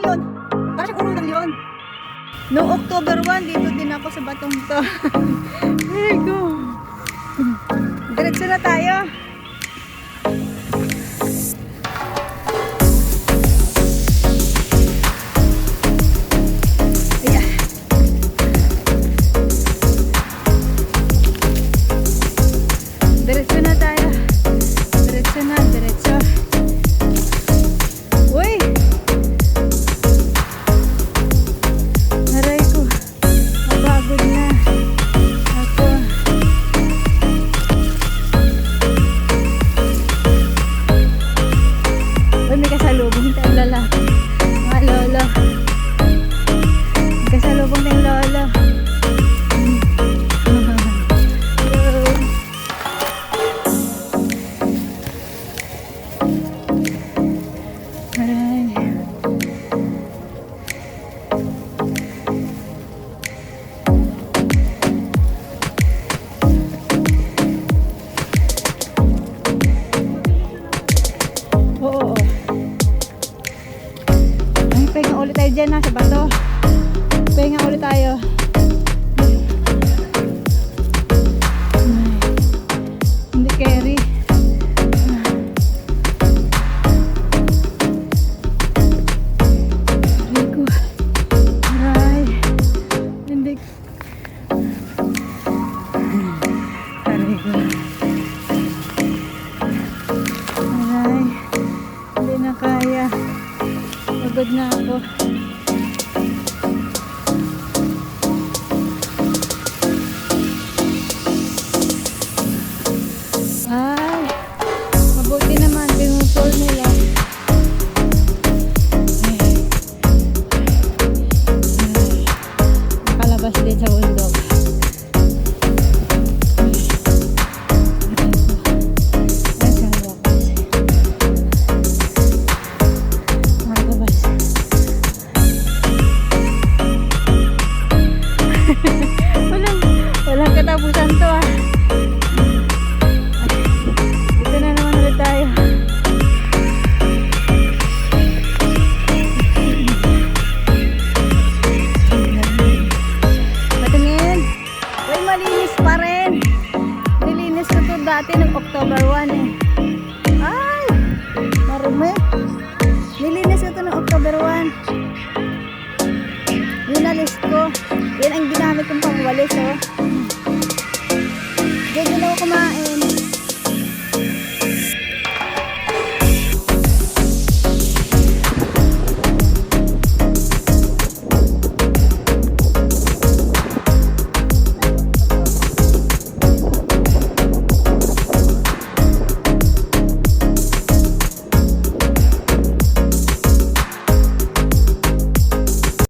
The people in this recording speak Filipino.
lang yun. Para siyang ulo lang yun. Noong October 1, dito din ako sa batong to. There you go. Diretso na tayo. Ayan. Diretso na tayo. Diretso na, diretso. Uy! Aray ko. Mapagod na. Ako. Uy, may kasalubong tayong lalaki. Mga lolo. May kasalubong tayong lolo. Aray. Oo. Ay, pahinga ulit tayo dyan sa bato. Pahinga ulit tayo. Ay, hindi carry. Aray ko. Aray. Hindi. Aray ko. Aray. Hindi na kaya. Pagod na ako. Ay, mabuti naman pinutol nila. Nakalabas din sa bundok. Walang katapusan to ah. Dito na naman ulit tayo. Patingin. Uy, malinis pa rin. Nilinis ko to dati ng October 1 eh. Ay, marumi. Nilinis ko to ng October 1. Winalis ko. Yan ang ginamit kong pangwalis oh. Diyan din ako kumain.